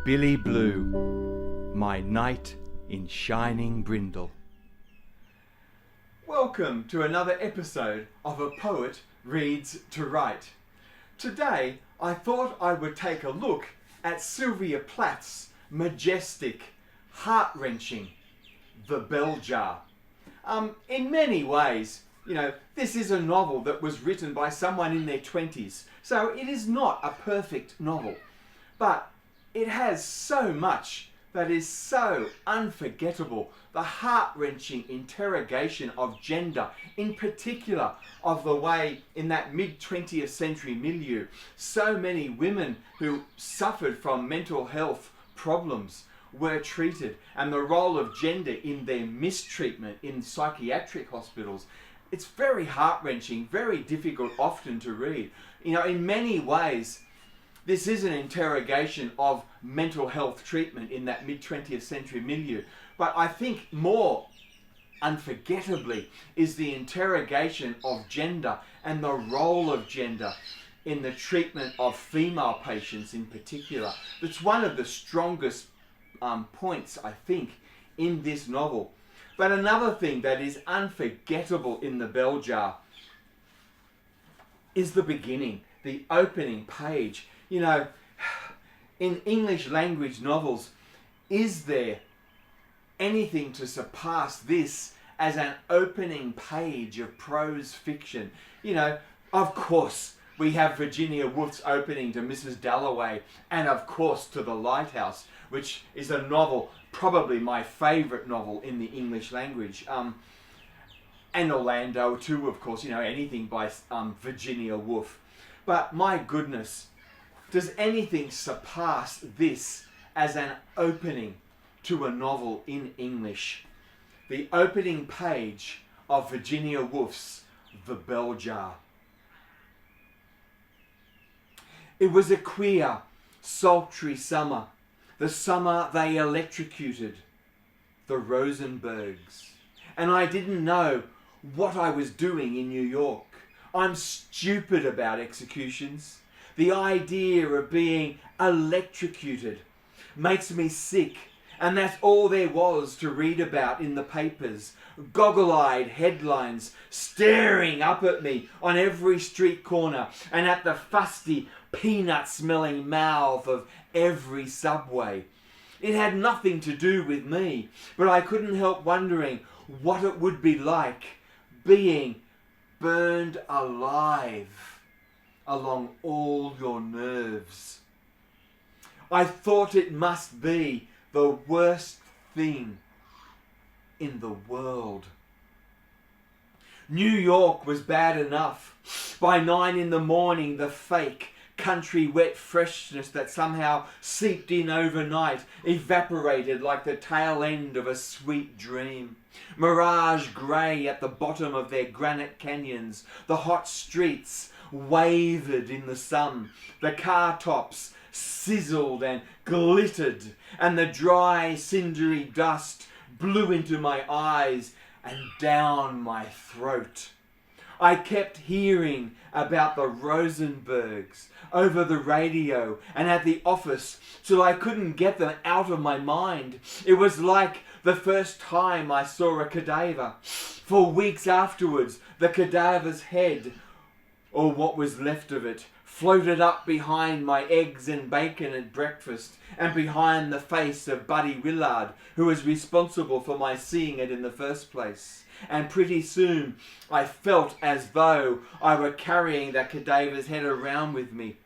Billy Blue, my knight in shining brindle. Welcome to another episode of A Poet Reads to Write. Today I thought I would take a look at Sylvia Plath's majestic, heart-wrenching The Bell Jar. In many ways, this is a novel that was written by someone in their 20s, so it is not a perfect novel, but it has so much that is so unforgettable. The heart-wrenching interrogation of gender, in particular of the way in that mid-20th century milieu, so many women who suffered from mental health problems were treated, and the role of gender in their mistreatment in psychiatric hospitals. It's very heart-wrenching, very difficult often to read. In many ways, this is an interrogation of mental health treatment in that mid-20th century milieu. But I think more unforgettably is the interrogation of gender and the role of gender in the treatment of female patients in particular. That's one of the strongest points, I think, in this novel. But another thing that is unforgettable in The Bell Jar is the beginning, the opening page. In English language novels, is there anything to surpass this as an opening page of prose fiction? Of course, we have Virginia Woolf's opening to Mrs. Dalloway, and of course to The Lighthouse, which is a novel, probably my favourite novel in the English language. And Orlando too, of course, anything by Virginia Woolf. But my goodness, does anything surpass this as an opening to a novel in English? The opening page of Virginia Woolf's The Bell Jar. It was a queer, sultry summer, the summer they electrocuted the Rosenbergs. And I didn't know what I was doing in New York. I'm stupid about executions. The idea of being electrocuted makes me sick, and that's all there was to read about in the papers. Goggle-eyed headlines staring up at me on every street corner and at the fusty, peanut-smelling mouth of every subway. It had nothing to do with me, but I couldn't help wondering what it would be like being burned alive along all your nerves. I thought it must be the worst thing in the world. New York was bad enough. By 9 a.m, the fake country wet freshness that somehow seeped in overnight evaporated like the tail end of a sweet dream. Mirage grey at the bottom of their granite canyons, the hot streets wavered in the sun, the car tops sizzled and glittered, and the dry cindery dust blew into my eyes and down my throat. I kept hearing about the Rosenbergs over the radio and at the office till I couldn't get them out of my mind. It was like the first time I saw a cadaver. For weeks afterwards, the cadaver's head, or what was left of it, floated up behind my eggs and bacon at breakfast and behind the face of Buddy Willard, who was responsible for my seeing it in the first place. And pretty soon I felt as though I were carrying that cadaver's head around with me,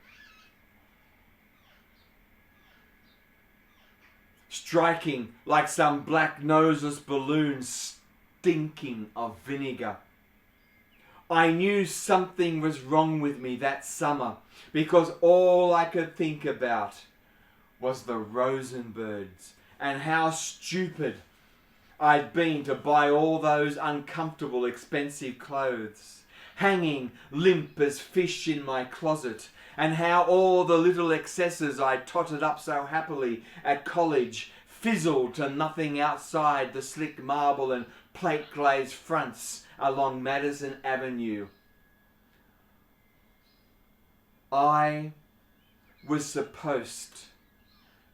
striking like some black noseless balloon stinking of vinegar. I knew something was wrong with me that summer because all I could think about was the Rosenbergs and how stupid I'd been to buy all those uncomfortable, expensive clothes, hanging limp as fish in my closet, and how all the little excesses I totted up so happily at college fizzled to nothing outside the slick marble and plate glazed fronts along Madison Avenue. I was supposed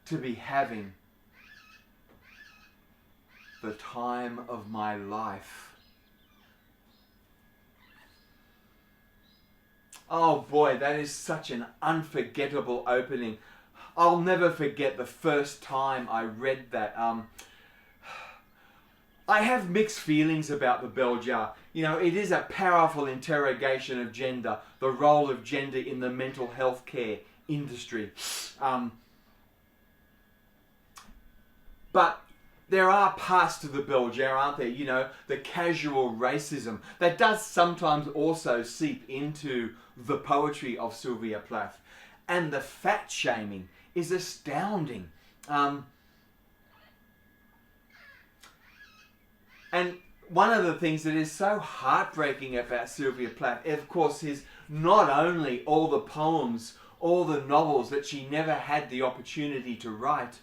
to be having the time of my life. Oh boy, that is such an unforgettable opening. I'll never forget the first time I read that. I have mixed feelings about the bell jar. You know, it is a powerful interrogation of gender, the role of gender in the mental health care industry. But there are parts to the bell jar, aren't there? You know, the casual racism that does sometimes also seep into the poetry of Sylvia Plath. And the fat shaming is astounding. And one of the things that is so heartbreaking about Sylvia Plath, of course, is not only all the poems, all the novels that she never had the opportunity to write,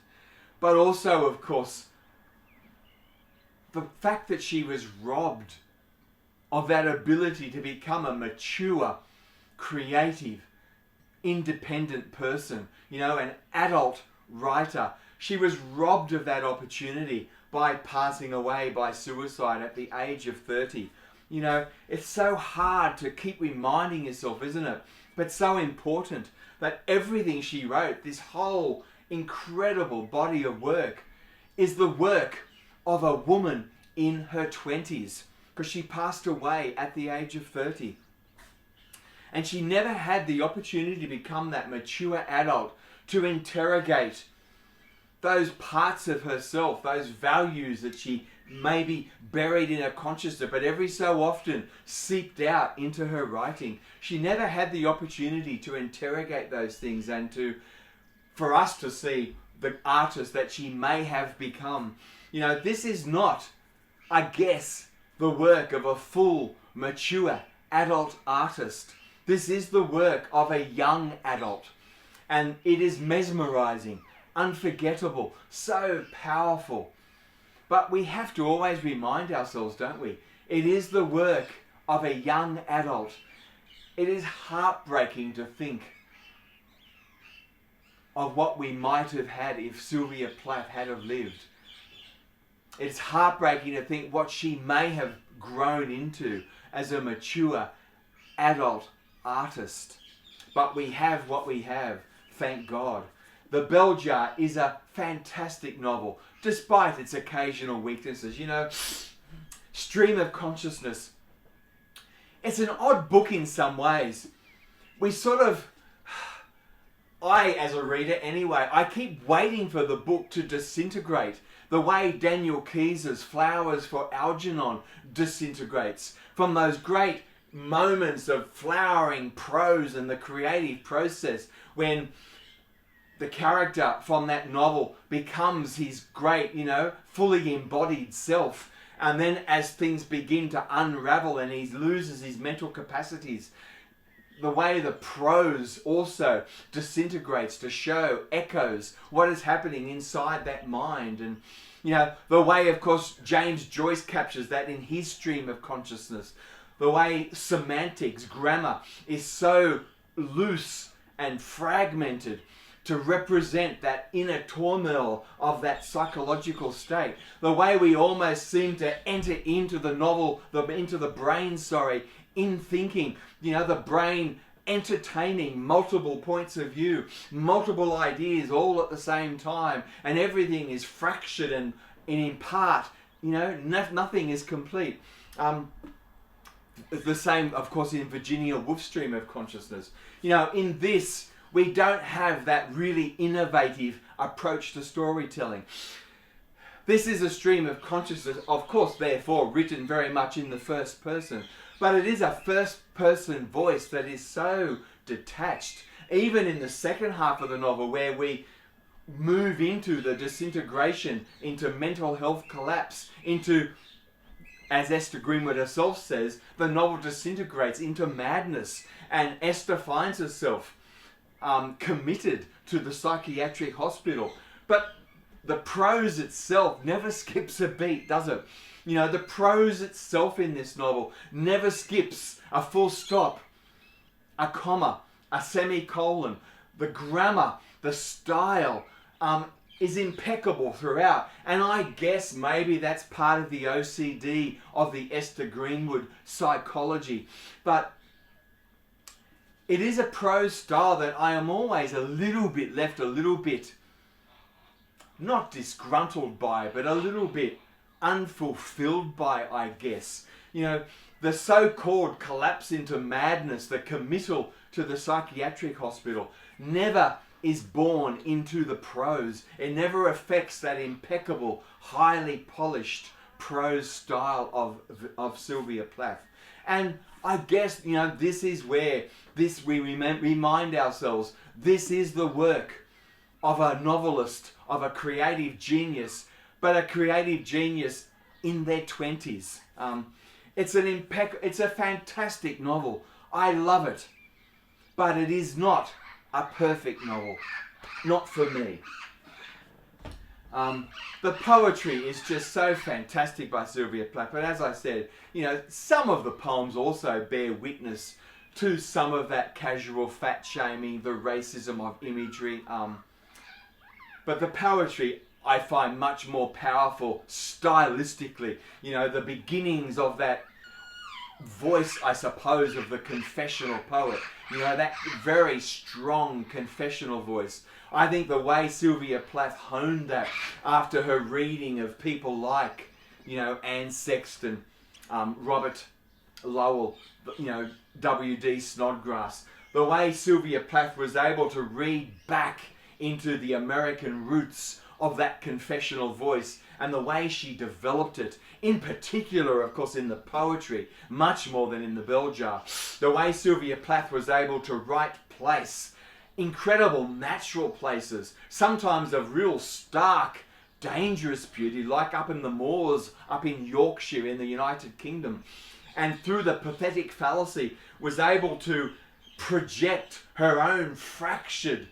but also, of course, the fact that she was robbed of that ability to become a mature, creative, independent person, you know, an adult writer. She was robbed of that opportunity by passing away by suicide at the age of 30. You know, it's so hard to keep reminding yourself, isn't it? But so important that everything she wrote, this whole incredible body of work, is the work of a woman in her 20s, because she passed away at the age of 30. And she never had the opportunity to become that mature adult, to interrogate those parts of herself, those values that she maybe buried in her consciousness, but every so often seeped out into her writing. She never had the opportunity to interrogate those things and for us to see the artist that she may have become. You know, this is not, I guess, the work of a full, mature, adult artist. This is the work of a young adult. And it is mesmerizing, unforgettable, so powerful. But we have to always remind ourselves, don't we? It is the work of a young adult. It is heartbreaking to think of what we might have had if Sylvia Plath had have lived. It's heartbreaking to think what she may have grown into as a mature adult artist. But we have what we have, thank God. The Bell Jar is a fantastic novel, despite its occasional weaknesses. You know, Stream of Consciousness. It's an odd book in some ways. We sort of, I as a reader anyway, I keep waiting for the book to disintegrate. The way Daniel Keyes's Flowers for Algernon disintegrates from those great moments of flowering prose and the creative process when the character from that novel becomes his great, you know, fully embodied self. And then as things begin to unravel and he loses his mental capacities, the way the prose also disintegrates to show, echoes what is happening inside that mind. And, you know, the way, of course, James Joyce captures that in his Stream of Consciousness. The way semantics, grammar, is so loose and fragmented to represent that inner turmoil of that psychological state. The way we almost seem to enter into the novel, into the brain, in thinking. You know, the brain entertaining multiple points of view, multiple ideas all at the same time, and everything is fractured and in part, you know, nothing is complete. The same, of course, in Virginia Woolf's Stream of Consciousness. You know, in this, we don't have that really innovative approach to storytelling. This is a stream of consciousness, of course, therefore, written very much in the first person. But it is a first-person voice that is so detached. Even in the second half of the novel, where we move into the disintegration, into mental health collapse, into, as Esther Greenwood herself says, the novel disintegrates into madness, and Esther finds herself committed to the psychiatric hospital. But the prose itself never skips a beat, does it? You know, the prose itself in this novel never skips a full stop, a comma, a semicolon. The grammar, the style is impeccable throughout. And I guess maybe that's part of the OCD of the Esther Greenwood psychology. But it is a prose style that I am always left a little bit, not disgruntled by, but a little bit unfulfilled by, I guess. You know, the so-called collapse into madness, the committal to the psychiatric hospital, never is born into the prose. It never affects that impeccable, highly polished prose style of Sylvia Plath. And I guess, you know, this is where we remind ourselves, this is the work of a novelist, of a creative genius, but a creative genius in their 20s. It's a fantastic novel. I love it. But it is not a perfect novel. Not for me. The poetry is just so fantastic by Sylvia Plath. But as I said, you know, some of the poems also bear witness to some of that casual fat shaming, the racism of imagery. But the poetry I find much more powerful stylistically. You know, the beginnings of that voice, I suppose, of the confessional poet. You know, that very strong confessional voice. I think the way Sylvia Plath honed that after her reading of people like, you know, Anne Sexton, Robert Lowell, you know, W.D. Snodgrass, the way Sylvia Plath was able to read back into the American roots of that confessional voice, and the way she developed it, in particular, of course, in the poetry, much more than in the bell jar. The way Sylvia Plath was able to place incredible natural places, sometimes of real stark, dangerous beauty, like up in the moors, up in Yorkshire in the United Kingdom. And through the pathetic fallacy, was able to project her own fractured,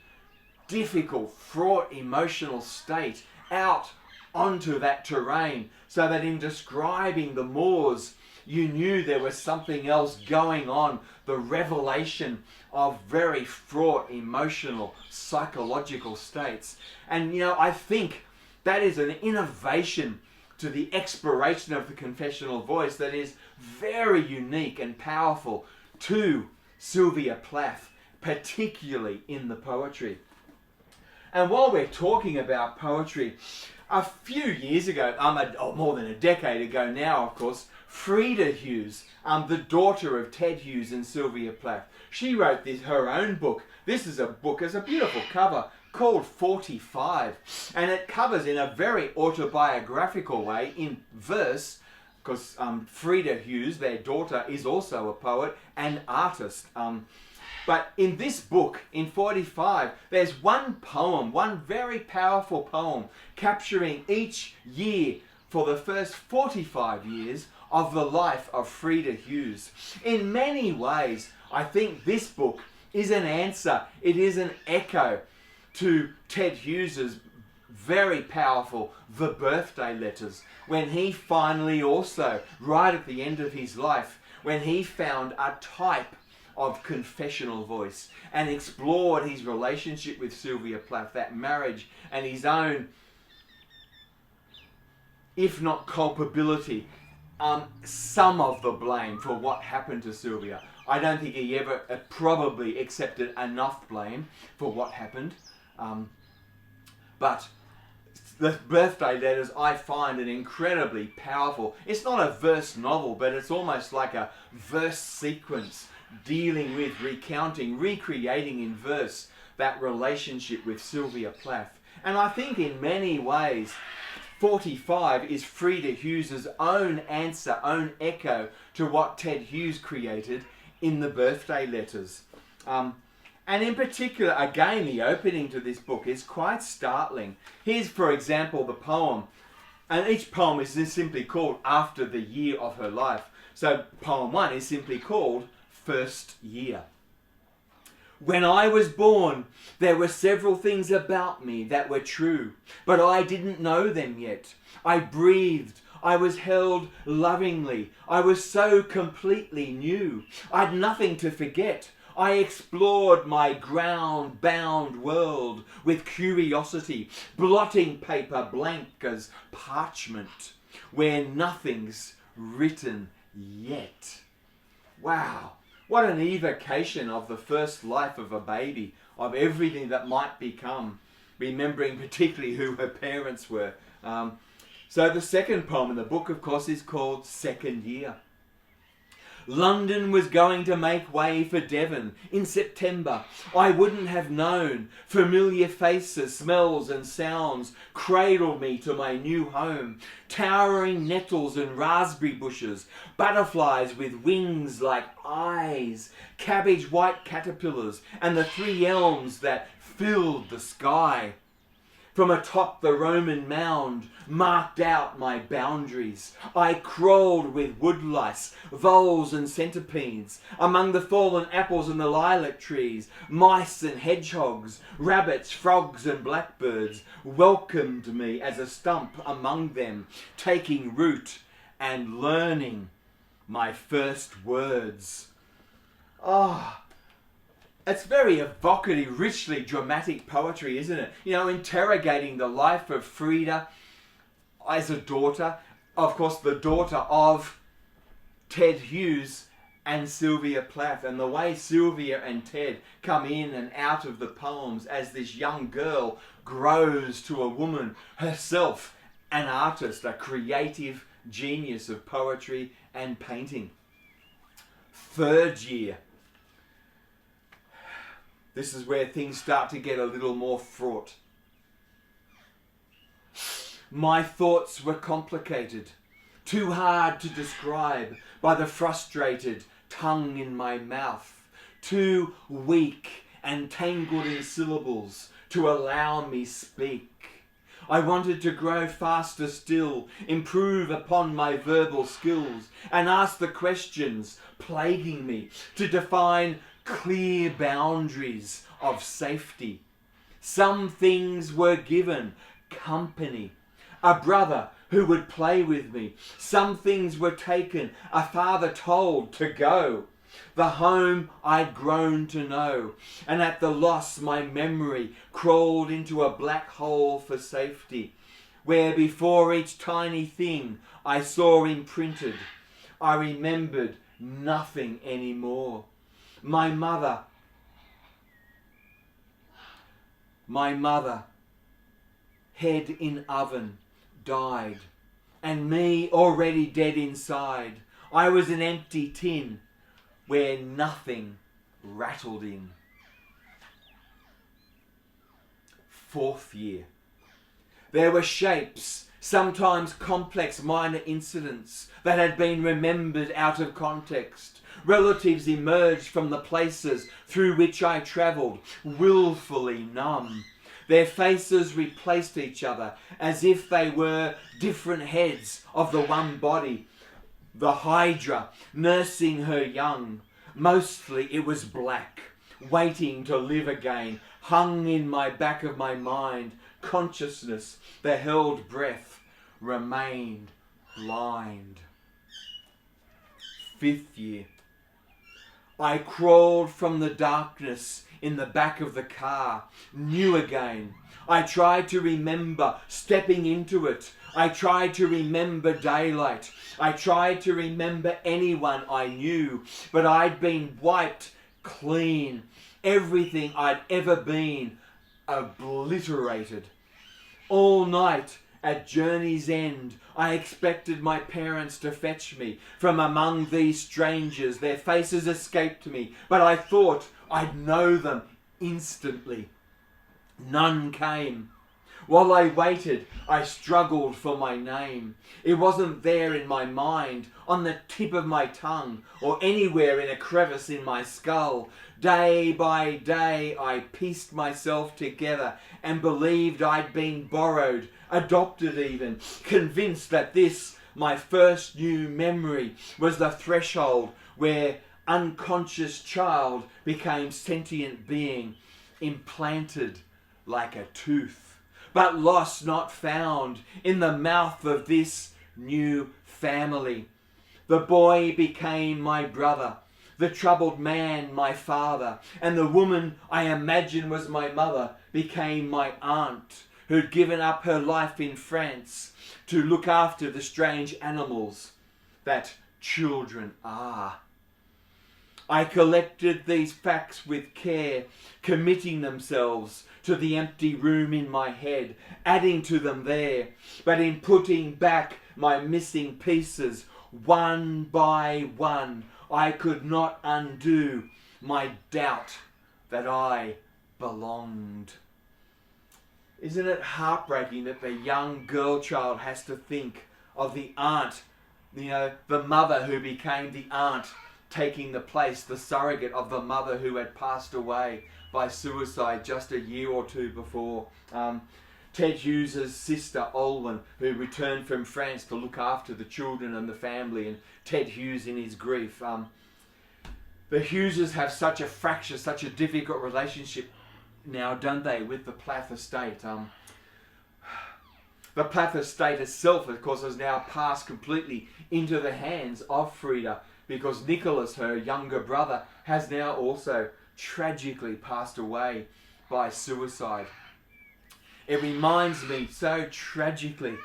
difficult, fraught emotional state out onto that terrain, so that in describing the moors, you knew there was something else going on, the revelation of very fraught emotional, psychological states. And, you know, I think that is an innovation to the exploration of the confessional voice that is very unique and powerful to Sylvia Plath, particularly in the poetry. And while we're talking about poetry, a few years ago, more than a decade ago now, of course, Frieda Hughes, the daughter of Ted Hughes and Sylvia Plath, she wrote her own book. This is a book, it's a beautiful cover, called 45. And it covers in a very autobiographical way, in verse, because Frieda Hughes, their daughter, is also a poet and artist. But in this book, in 45, there's one poem, one very powerful poem, capturing each year for the first 45 years of the life of Frieda Hughes. In many ways, I think this book is an answer, it is an echo to Ted Hughes's very powerful The Birthday Letters, when he finally also, right at the end of his life, when he found a type of confessional voice and explored his relationship with Sylvia Plath, that marriage, and his own, if not culpability, some of the blame for what happened to Sylvia. I don't think he ever probably accepted enough blame for what happened. But the Birthday Letters, I find it incredibly powerful. It's not a verse novel, but it's almost like a verse sequence dealing with, recounting, recreating in verse that relationship with Sylvia Plath. And I think in many ways, 45 is Frieda Hughes's own answer, own echo to what Ted Hughes created in The Birthday Letters. And in particular, again, the opening to this book is quite startling. Here's, for example, the poem. And each poem is simply called after the year of her life. So poem 1 is simply called First Year. When I was born, there were several things about me that were true, but I didn't know them yet. I breathed. I was held lovingly. I was so completely new. I'd nothing to forget. I explored my ground-bound world with curiosity, blotting paper blank as parchment, where nothing's written yet. Wow, what an evocation of the first life of a baby, of everything that might become, remembering particularly who her parents were. So the second poem in the book, of course, is called Second Year. London was going to make way for Devon in September. I wouldn't have known. Familiar faces, smells and sounds cradled me to my new home. Towering nettles and raspberry bushes, butterflies with wings like eyes, cabbage white caterpillars, and the 3 elms that filled the sky. From atop the Roman mound marked out my boundaries. I crawled with woodlice, voles and centipedes, among the fallen apples and the lilac trees. Mice and hedgehogs, rabbits, frogs and blackbirds welcomed me as a stump among them, taking root and learning my first words. It's very evocative, richly dramatic poetry, isn't it? You know, interrogating the life of Frieda as a daughter, of course the daughter of Ted Hughes and Sylvia Plath, and the way Sylvia and Ted come in and out of the poems as this young girl grows to a woman, herself an artist, a creative genius of poetry and painting. Third year. This is where things start to get a little more fraught. My thoughts were complicated, too hard to describe by the frustrated tongue in my mouth, too weak and tangled in syllables to allow me speak. I wanted to grow faster still, improve upon my verbal skills, and ask the questions plaguing me, to define clear boundaries of safety. Some things were given: company, a brother who would play with me. Some things were taken, a father told to go. The home I'd grown to know, and at the loss my memory crawled into a black hole for safety, where before each tiny thing I saw imprinted, I remembered nothing anymore. My mother, head in oven, died, and me already dead inside. I was an empty tin where nothing rattled in. Fourth year. There were shapes, sometimes complex minor incidents that had been remembered out of context. Relatives emerged from the places through which I travelled, willfully numb. Their faces replaced each other as if they were different heads of the one body. The Hydra nursing her young. Mostly it was black, waiting to live again, hung in my back of my mind. Consciousness, the held breath, remained blind. Fifth year. I crawled from the darkness in the back of the car, new again. I tried to remember stepping into it. I tried to remember daylight. I tried to remember anyone I knew, but I'd been wiped clean. Everything I'd ever been obliterated. All night at journey's end, I expected my parents to fetch me from among these strangers. Their faces escaped me, but I thought I'd know them instantly. None came. While I waited, I struggled for my name. It wasn't there in my mind, on the tip of my tongue, or anywhere in a crevice in my skull. Day by day, I pieced myself together and believed I'd been borrowed, adopted even, convinced that this, my first new memory, was the threshold where unconscious child became sentient being, implanted like a tooth, but lost not found in the mouth of this new family. The boy became my brother, the troubled man my father, and the woman I imagined was my mother became my aunt, who'd given up her life in France to look after the strange animals that children are. I collected these facts with care, committing themselves to the empty room in my head, adding to them there, but in putting back my missing pieces, one by one, I could not undo my doubt that I belonged. Isn't it heartbreaking that the young girl child has to think of the aunt, the mother who became the aunt, taking the place, the surrogate of the mother who had passed away by suicide just a year or two before. Ted Hughes' sister, Olwen, who returned from France to look after the children and the family, and Ted Hughes in his grief. The Hugheses have such a fracture, such a difficult relationship now, don't they, with the Plath estate. The Plath estate itself, of course, has now passed completely into the hands of Frieda, because Nicholas, her younger brother, has now also tragically passed away by suicide. It reminds me so tragically,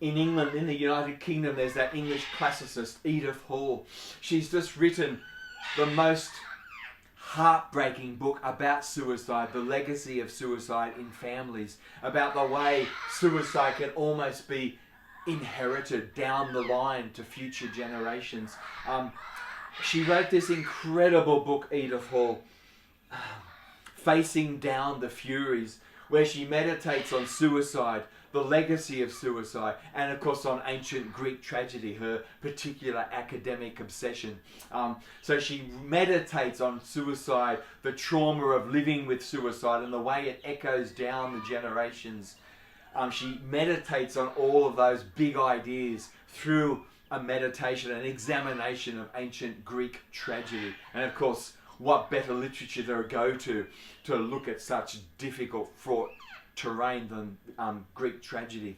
in England, in the United Kingdom, there's that English classicist, Edith Hall. She's just written the most heartbreaking book about suicide, the legacy of suicide in families, about the way suicide can almost be inherited down the line to future generations. She wrote this incredible book, Edith Hall, Facing Down the Furies, where she meditates on suicide, the legacy of suicide, and of course on ancient Greek tragedy, her particular academic obsession. So she meditates on suicide, the trauma of living with suicide, and the way it echoes down the generations. She meditates on all of those big ideas through a meditation, an examination of ancient Greek tragedy. And of course, what better literature to go to look at such difficult, fraught terrain than Greek tragedy.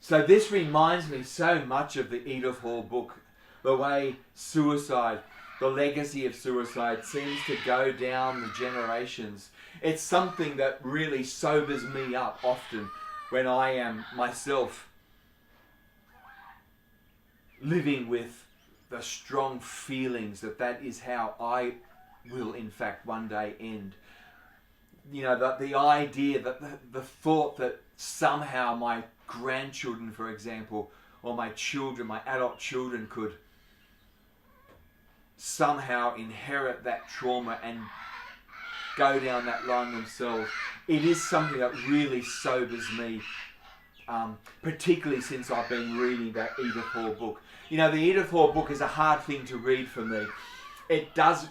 So this reminds me so much of the Edith Hall book, the way suicide, the legacy of suicide seems to go down the generations. It's something that really sobers me up often when I am myself living with the strong feelings that is how I will in fact one day end. The idea that the thought that somehow my grandchildren, for example, or my children, my adult children, could somehow inherit that trauma and go down that line themselves. It is something that really sobers me, particularly since I've been reading that Edith Hall book. The Edith Hall book is a hard thing to read for me. It does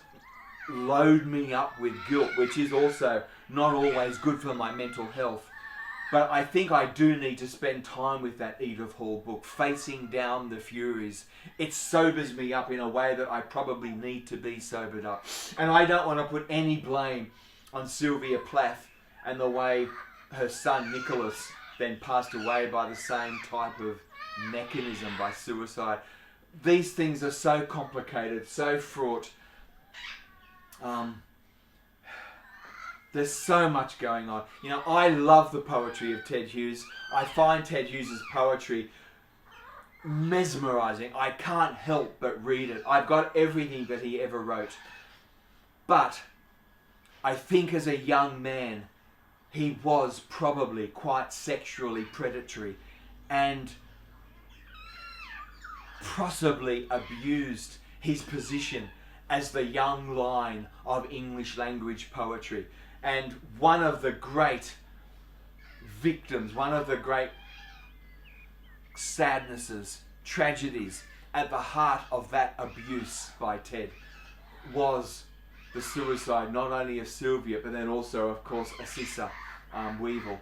load me up with guilt, which is also not always good for my mental health. But I think I do need to spend time with that Edith Hall book, Facing Down the Furies. It sobers me up in a way that I probably need to be sobered up. And I don't want to put any blame on Sylvia Plath and the way her son Nicholas then passed away by the same type of mechanism, by suicide. These things are so complicated, so fraught. There's so much going on. I love the poetry of Ted Hughes. I find Ted Hughes' poetry mesmerizing. I can't help but read it. I've got everything that he ever wrote. But I think as a young man, he was probably quite sexually predatory and possibly abused his position as the young line of English language poetry. And one of the great victims, one of the great sadnesses, tragedies at the heart of that abuse by Ted was the suicide, not only of Sylvia, but then also, of course, Assisa Weevil.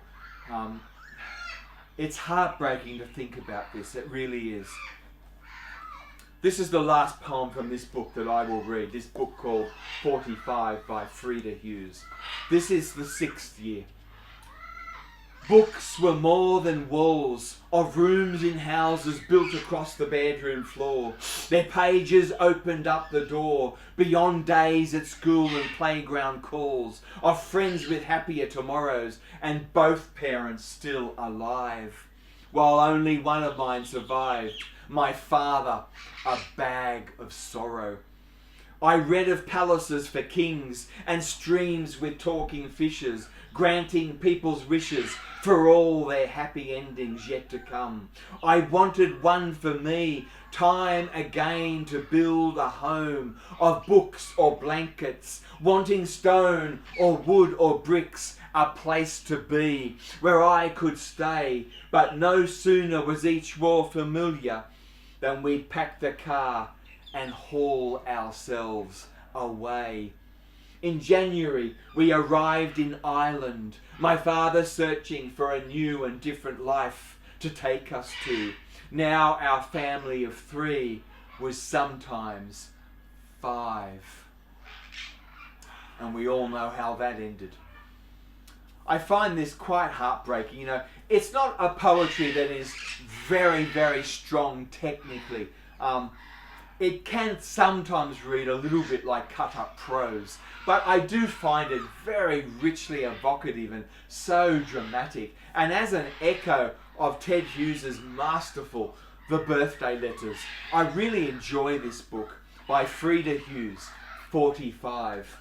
It's heartbreaking to think about this, it really is. This is the last poem from this book that I will read, this book called 45 by Frieda Hughes. This is the 6th year. Books were more than walls of rooms in houses built across the bedroom floor. Their pages opened up the door beyond days at school and playground calls of friends with happier tomorrows and both parents still alive, while only one of mine survived, my father, a bag of sorrow. I read of palaces for kings and streams with talking fishes, granting people's wishes for all their happy endings yet to come. I wanted one for me, time again to build a home of books or blankets, wanting stone or wood or bricks, a place to be where I could stay. But no sooner was each wall familiar than we'd pack the car and haul ourselves away. In January, we arrived in Ireland, my father searching for a new and different life to take us to. Now our family of 3 was sometimes 5. And we all know how that ended. I find this quite heartbreaking. You know, it's not a poetry that is very, very strong technically. It can sometimes read a little bit like cut-up prose, but I do find it very richly evocative and so dramatic. And as an echo of Ted Hughes's masterful The Birthday Letters, I really enjoy this book by Frieda Hughes, 45.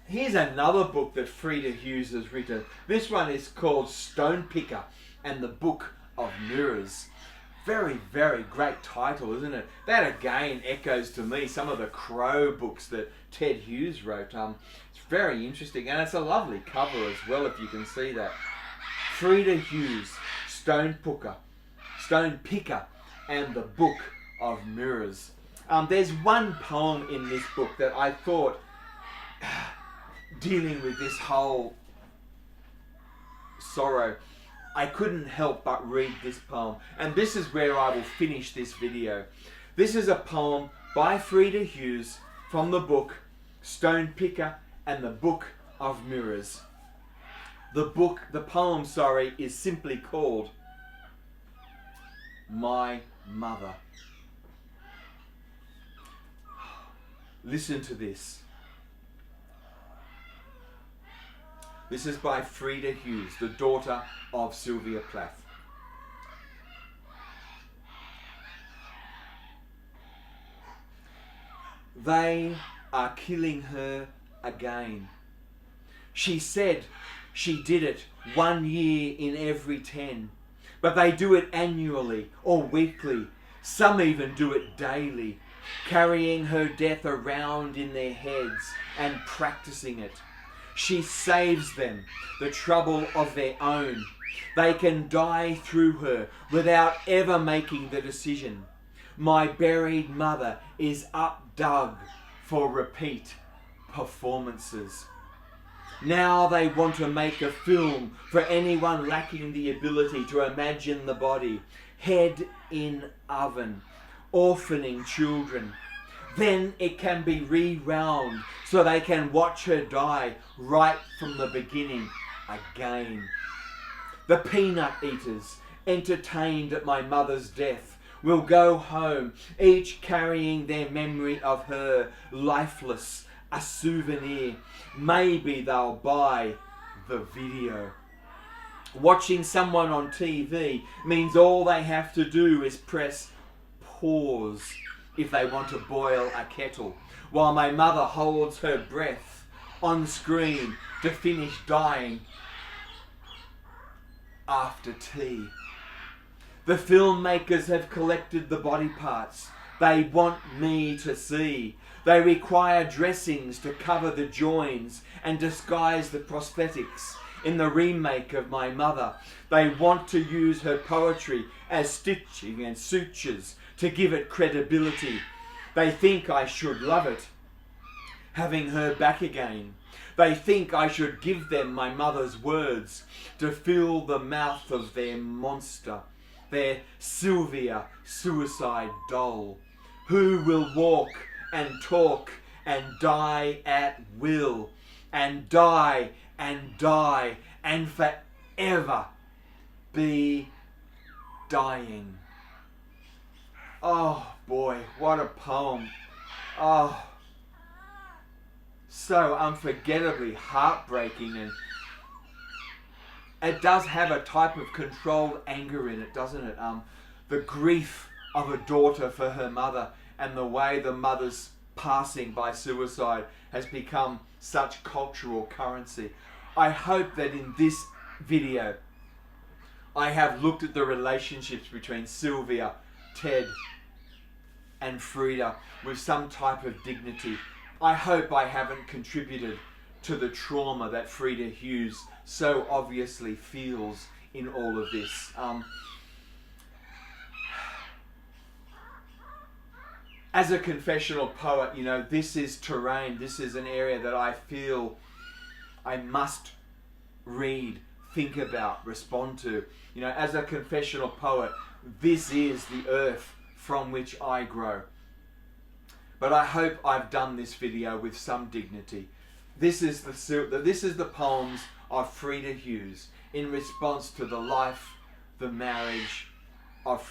Here's another book that Frieda Hughes has written. This one is called Stonepicker and the Book of Mirrors. Very, very great title, isn't it? That again echoes to me some of the Crow books that Ted Hughes wrote. It's very interesting, and it's a lovely cover as well, if you can see that. Frieda Hughes, Stonepicker, and the Book of Mirrors. There's one poem in this book that I thought, dealing with this whole sorrow, I couldn't help but read this poem, and this is where I will finish this video. This is a poem by Frieda Hughes from the book Stonepicker and the Book of Mirrors. The poem, is simply called My Mother. Listen to this. This is by Frieda Hughes, the daughter of Sylvia Plath. They are killing her again. She said she did it 1 year in every 10, but they do it annually or weekly. Some even do it daily, carrying her death around in their heads and practicing it. She saves them the trouble of their own. They can die through her without ever making the decision. My buried mother is updug for repeat performances. Now they want to make a film for anyone lacking the ability to imagine the body, head in oven, orphaning children. Then it can be rewound so they can watch her die right from the beginning again. The peanut eaters, entertained at my mother's death, will go home, each carrying their memory of her, lifeless, a souvenir. Maybe they'll buy the video. Watching someone on TV means all they have to do is press pause if they want to boil a kettle, while my mother holds her breath on screen to finish dying after tea. The filmmakers have collected the body parts they want me to see. They require dressings to cover the joins and disguise the prosthetics. in the remake of My Mother. They want to use her poetry as stitching and sutures to give it credibility. They think I should love it, having her back again. They think I should give them my mother's words to fill the mouth of their monster, their Sylvia suicide doll, who will walk and talk and die at will, and die and die and forever be dying. Oh boy, what a poem. Oh, so unforgettably heartbreaking, and it does have a type of controlled anger in it, doesn't it? The grief of a daughter for her mother, and the way the mother's passing by suicide has become such cultural currency. I hope that in this video I have looked at the relationships between Sylvia, Ted and Frieda with some type of dignity. I hope I haven't contributed to the trauma that Frieda Hughes so obviously feels in all of this. As a confessional poet, you know, this is terrain, this is an area that I feel I must read, think about, respond to. You know, as a confessional poet, this is the earth from which I grow. But I hope I've done this video with some dignity. This is the poems of Frieda Hughes in response to the life, the marriage of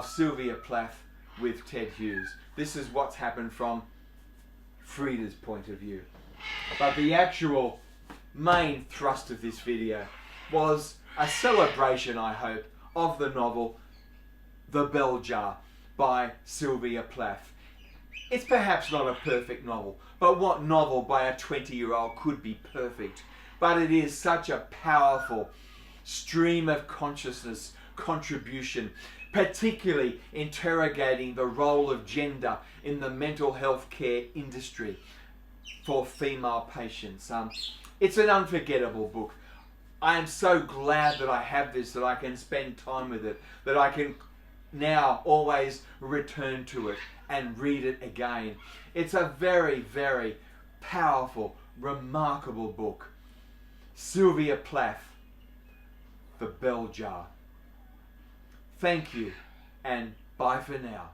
Sylvia Plath with Ted Hughes. This is what's happened from Frieda's point of view. But the actual main thrust of this video was a celebration, I hope, of the novel The Bell Jar by Sylvia Plath. It's perhaps not a perfect novel, but what novel by a 20-year-old could be perfect? But it is such a powerful stream of consciousness contribution, particularly interrogating the role of gender in the mental health care industry for female patients. It's an unforgettable book. I am so glad that I have this, that I can spend time with it, that I can now always return to it and read it again. It's a very, very powerful, remarkable book. Sylvia Plath, The Bell Jar. Thank you, and bye for now.